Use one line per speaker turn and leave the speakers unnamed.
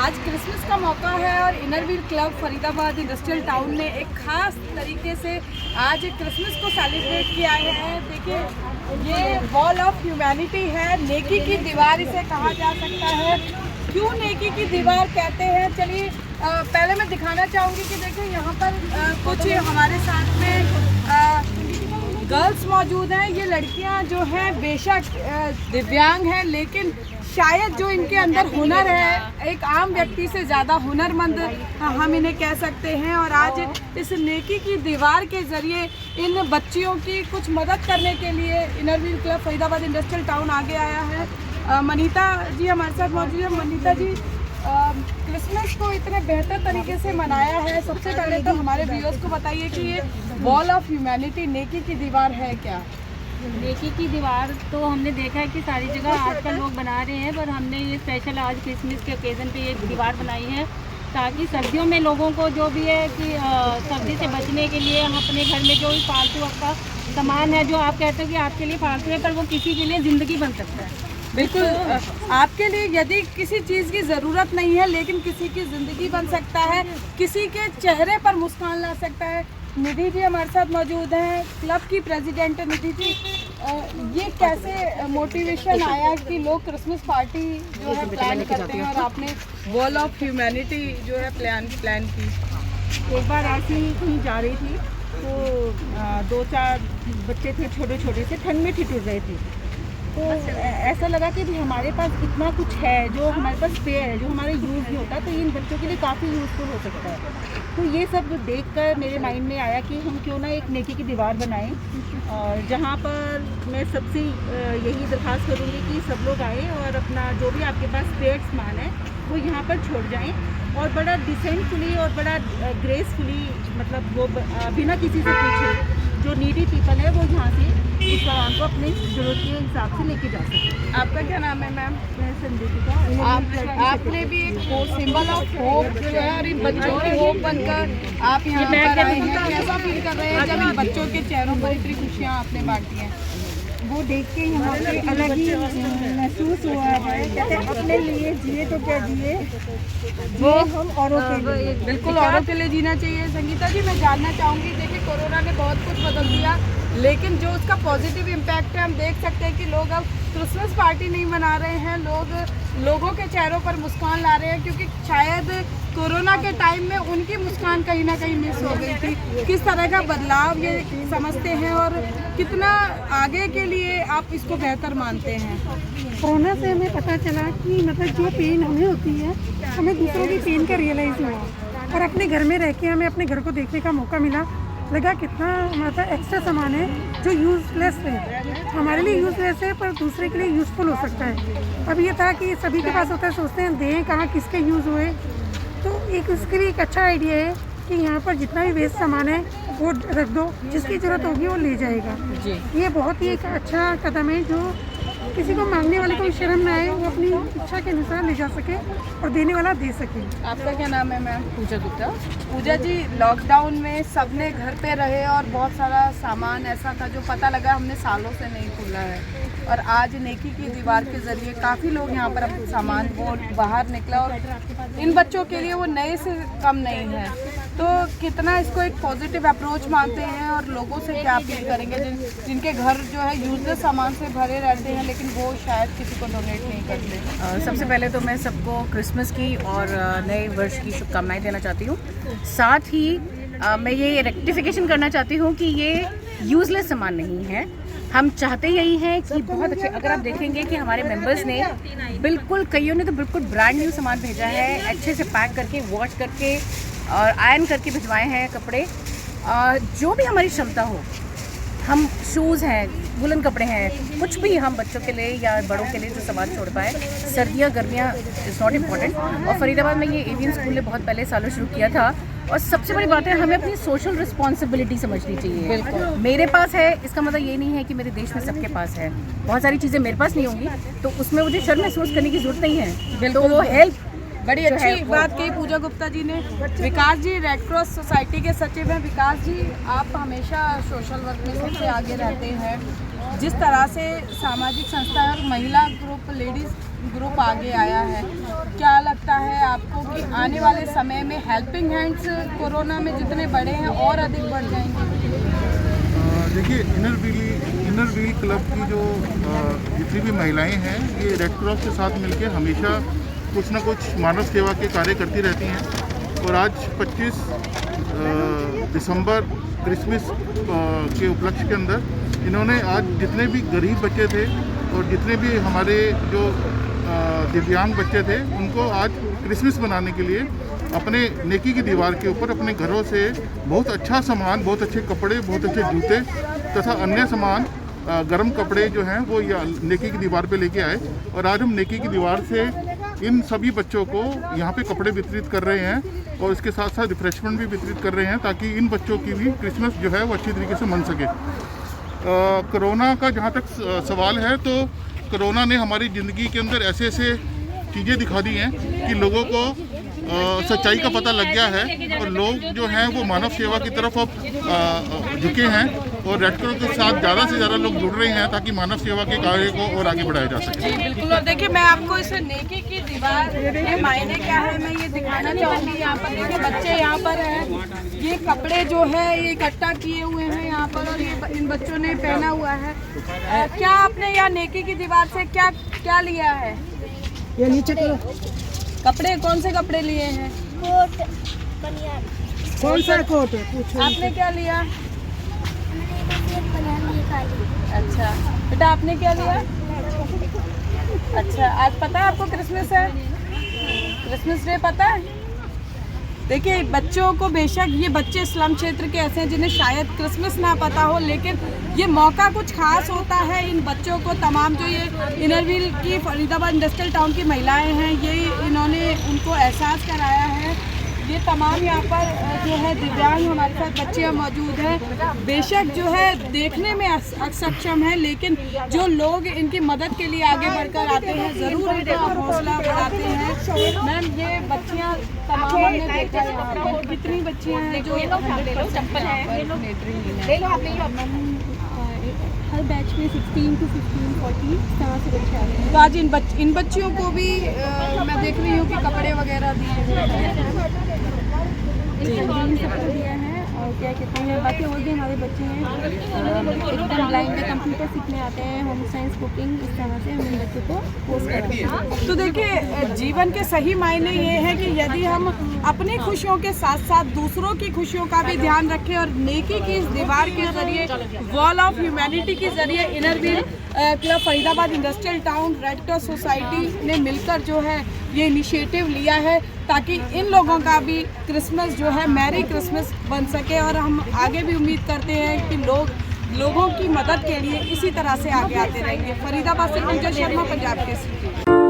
आज क्रिसमस का मौका है और inner wheel club Faridabad industrial town ने एक खास तरीके से आज क्रिसमस को सेलिब्रेट किया है। देखिए ये वॉल ऑफ ह्यूमैनिटी है, नेकी की दीवार इसे कहा जा सकता है। क्यों नेकी की दीवार कहते हैं, चलिए पहले मैं दिखाना चाहूँगी कि देखिए यहाँ पर कुछ हमारे साथ में गर्ल्स मौजूद हैं। ये लड़कियाँ जो हैं बेशक दिव्यांग हैं, लेकिन शायद जो इनके अंदर हुनर है एक आम व्यक्ति से ज़्यादा हुनरमंद हम इन्हें कह सकते हैं। और आज इस नेकी की दीवार के ज़रिए इन बच्चियों की कुछ मदद करने के लिए inner wheel club Faridabad industrial town आगे आया है। मनीता जी हमारे साथ मौजूद है। मनीता जी, क्रिसमस को इतने बेहतर तरीके से मनाया है, सबसे पहले तो हमारे व्यूअर्स को बताइए कि ये वॉल ऑफ ह्यूमैनिटी नेकी की दीवार है क्या?
नेकी की दीवार तो हमने देखा है कि सारी जगह आजकल लोग बना रहे हैं, पर हमने ये स्पेशल आज क्रिसमस के ओकेज़न पे ये दीवार बनाई है ताकि सर्दियों में लोगों को जो भी है कि सर्दी से बचने के लिए हम अपने घर में जो भी फालतू आपका सामान है, जो आप कहते हो कि आपके लिए फालतू है, पर वो किसी के लिए ज़िंदगी बन सकता है।
बिल्कुल, आपके लिए यदि किसी चीज़ की ज़रूरत नहीं है लेकिन किसी की ज़िंदगी बन सकता है, किसी के चेहरे पर मुस्कान ला सकता है। निधि जी हमारे साथ मौजूद हैं, क्लब की प्रेसिडेंट। निधि जी, ये कैसे मोटिवेशन आया कि लोग क्रिसमस पार्टी जो है प्लान करते हैं और आपने वॉल ऑफ ह्यूमैनिटी जो है प्लान की?
एक बार ऐसे ही कहीं जा रही थी तो 2-4 बच्चे थे छोटे छोटे से, ठंड में ठिठुर रहे थे। तो ऐसा लगा कि भी हमारे पास इतना कुछ है जो हमारे पास स्पेयर है, जो हमारे यूज़ नहीं होता, तो इन बच्चों के लिए काफ़ी यूज़फुल हो सकता है। तो ये सब देखकर मेरे माइंड में आया कि हम क्यों ना एक नेकी की दीवार बनाएं, और जहाँ पर मैं सबसे यही दरख्वास्त करूँगी कि सब लोग आएँ और अपना जो भी आपके पास स्पेयर सामान है वो यहाँ पर छोड़ जाएँ, और बड़ा डिसेंटफुली और बड़ा ग्रेसफुली, मतलब वो बिना किसी से पूछे जो नीडी पीपल है वो यहाँ से इस सामान को अपने ज़रूरत के हिसाब से लेके जा सकते।
आपका क्या नाम है मैम?
मैं संदीपिका।
आपने भी एक सिंबल ऑफ होप जो है और इन बच्चों की होप बनकर आप यहाँ पर आए हैं, कैसा फील कर रहे हैं जब इन बच्चों के चेहरों पर इतनी खुशियाँ आपने बांटी हैं?
वो देख के यहाँ पे अलग ही महसूस हुआ है। कहते हैं अपने लिए जिए तो क्या जिए, वो हम औरों के लिए।
बिल्कुल औरों के लिए जीना चाहिए। संगीता जी, मैं जानना चाहूँगी, देखिए कोरोना ने बहुत कुछ बदल दिया, लेकिन जो उसका पॉजिटिव इम्पैक्ट है हम देख सकते हैं कि लोग अब क्रिसमस पार्टी नहीं मना रहे हैं, लोगों के चेहरों पर मुस्कान ला रहे हैं, क्योंकि शायद कोरोना के टाइम में उनकी मुस्कान कहीं ना कहीं मिस हो गई थी। किस तरह का बदलाव ये समझते हैं और कितना आगे के लिए आप इसको बेहतर मानते हैं?
कोरोना से हमें पता चला कि मतलब जो पेन हमें होती है, हमें दूसरों की पेन का रियलाइज़ हुआ, और अपने घर में रह के हमें अपने घर को देखने का मौका मिला। लगा कितना मतलब एक्स्ट्रा सामान है जो यूज़लेस है, हमारे लिए यूज़लेस है पर दूसरे के लिए यूज़फुल हो सकता है। अब ये था कि सभी के पास होता है, सोचते हैं दें कहाँ, किसके यूज़ हुए, तो एक उसके लिए एक अच्छा आइडिया है कि यहाँ पर जितना भी वेस्ट सामान है वो रख दो, जिसकी ज़रूरत होगी वो ले जाएगा जी। ये बहुत ही एक अच्छा कदम है जो किसी को मांगने वाले को शर्म ना आए, वो अपनी इच्छा के अनुसार ले जा सके और देने वाला दे सके।
आपका क्या नाम है मैम? पूजा गुप्ता। पूजा जी, लॉकडाउन में सबने घर पे रहे और बहुत सारा सामान ऐसा था जो पता लगा हमने सालों से नहीं खोला है, और आज नेकी की दीवार के ज़रिए काफ़ी लोग यहाँ पर अपना सामान वो बाहर निकला, और इन बच्चों के लिए वो नए से कम नहीं है। तो कितना इसको एक पॉजिटिव अप्रोच मानते हैं और लोगों से क्या अपील करेंगे जिनके घर जो है यूजलेस सामान से भरे रहते हैं लेकिन वो शायद किसी को डोनेट नहीं करते?
सबसे पहले तो मैं सबको क्रिसमस की और नए वर्ष की शुभकामनाएं देना चाहती हूँ। साथ ही मैं ये रेक्टिफिकेशन करना चाहती हूँ कि ये यूज़लेस सामान नहीं है। हम चाहते यही हैं कि बहुत अच्छे, अगर आप देखेंगे कि हमारे मेंबर्स ने बिल्कुल, कईयों ने तो बिल्कुल ब्रांड न्यू सामान भेजा है, अच्छे से पैक करके, वॉश करके और आयरन करके भिजवाए हैं कपड़े। जो भी हमारी क्षमता हो, हम शूज़ हैं, वुलन कपड़े हैं, कुछ भी हम बच्चों के लिए या बड़ों के लिए जो सामान छोड़ पाए। सर्दियाँ गर्मियाँ इज़ नॉट इम्पॉर्टेंट। और फरीदाबाद में ये एवियन स्कूल ने बहुत पहले सालों शुरू किया था, और सबसे बड़ी बात है हमें अपनी सोशल रिस्पॉन्सिबिलिटी समझनी चाहिए।
बिल्कुल,
मेरे पास है इसका मतलब ये नहीं है कि मेरे देश में सबके पास है। बहुत सारी चीज़ें मेरे पास नहीं होंगी तो उसमें मुझे शर्म महसूस करने की ज़रूरत नहीं है। तो वो हेल्प
बड़ी अच्छी बात कही पूजा गुप्ता जी ने। विकास जी रेड क्रॉस सोसाइटी के सचिव हैं। विकास जी, आप हमेशा सोशल वर्क में सबसे आगे रहते हैं। जिस तरह से सामाजिक संस्था और महिला ग्रुप, लेडीज़ ग्रुप आगे आया है, क्या लगता है आपको आने वाले समय में हेल्पिंग हैंड्स कोरोना में जितने बढ़े हैं और अधिक बढ़ जाएंगे?
देखिए, इनर व्हील क्लब की जो जितनी भी महिलाएं हैं, ये रेड क्रॉस के साथ मिलकर हमेशा कुछ ना कुछ मानव सेवा के कार्य करती रहती हैं। और आज 25 दिसंबर क्रिसमस के उपलक्ष्य के अंदर इन्होंने आज जितने भी गरीब बच्चे थे और जितने भी हमारे जो दिव्यांग बच्चे थे, उनको आज क्रिसमस मनाने के लिए अपने नेकी की दीवार के ऊपर अपने घरों से बहुत अच्छा सामान, बहुत अच्छे कपड़े, बहुत अच्छे जूते तथा अन्य सामान, गर्म कपड़े जो हैं वो नेकी की दीवार पे लेके आए। और आज हम नेकी की दीवार से इन सभी बच्चों को यहाँ पे कपड़े वितरित कर रहे हैं और इसके साथ साथ रिफ्रेशमेंट भी वितरित कर रहे हैं, ताकि इन बच्चों की भी क्रिसमस जो है वो अच्छी तरीके से मन सके। कोरोना का जहाँ तक सवाल है, तो कोरोना ने हमारी ज़िंदगी के अंदर ऐसे ऐसे चीज़ें दिखा दी हैं कि लोगों को सच्चाई का पता लग गया है और लोग जो हैं वो मानव सेवा की तरफ अब झुके हैं और रेड क्रॉस के साथ ज़्यादा से ज़्यादा लोग जुड़ रहे हैं, ताकि मानव सेवा के कार्य को और आगे बढ़ाया जा सके।
जी बिल्कुल। और देखिए, मैं आपको इस नेकी की दीवार के मायने क्या है मैं ये दिखाना चाहूँगी। यहाँ पर देखिए, बच्चे यहाँ पर हैं, ये कपड़े जो है ये इकट्ठा किए हुए हैं यहाँ पर और ये इन बच्चों ने पहना हुआ है। क्या आपने यहाँ नेकी की दीवार से क्या क्या लिया है?
ये नीचे
कपड़े, कौन से कपड़े लिए हैं?
कोट, बनियान।
कौन सा कोट है? पूछो।
आपने क्या लिया?
बनियान निकाली।
अच्छा बेटा, आपने क्या लिया? अच्छा, आज पता है आपको क्रिसमस है? क्रिसमस डे पता है? देखिए, बच्चों को, बेशक ये बच्चे स्लम क्षेत्र के ऐसे हैं जिन्हें शायद क्रिसमस ना पता हो, लेकिन ये मौका कुछ खास होता है इन बच्चों को। तमाम जो ये इनर व्हील की फरीदाबाद इंडस्ट्रियल टाउन की महिलाएं हैं, ये इन्होंने उनको एहसास कराया है। ये तमाम यहाँ पर जो है दिव्यांग हमारे साथ बच्चे मौजूद हैं, बेशक जो है देखने में अक्षम है, लेकिन जो लोग इनकी मदद के लिए आगे बढ़कर आते हैं, ज़रूर इनका हौसला बढ़ाते हैं। मैम, ये बच्चियाँ तमाम हमने देखा है यहाँ पर, कितनी बच्चियाँ हैं जो
चप्पल है,
हर बैच में 16 to 15, 40 तरह से बच्चे आ रहे हैं।
तो आज इन बच्चियों को भी मैं देख रही हूँ कि कपड़े वगैरह दिए हुए हैं।
सबको दिया है। और क्या कहते हैं, बाकी और भी हमारे बच्चे हैं एकदम ब्लाइंड में कंप्यूटर सीखने आते हैं, होम साइंस, कुकिंग, इस तरह से हम इन बच्चों को कोर्स करते हैं।
तो देखिए, जीवन के सही मायने ये है कि यदि हम अपनी खुशियों के साथ साथ दूसरों की खुशियों का भी ध्यान रखें और नेकी की इस दीवार के जरिए, वॉल ऑफ ह्यूमैनिटी के जरिए inner wheel club Faridabad industrial town red cross society ने मिलकर जो है ये इनिशिएटिव लिया है, ताकि इन लोगों का भी क्रिसमस जो है मैरी क्रिसमस बन सके। और हम आगे भी उम्मीद करते हैं कि लोगों की मदद के लिए इसी तरह से आगे आते रहेंगे। फरीदाबाद से पूजा शर्मा, पंजाब केसरी।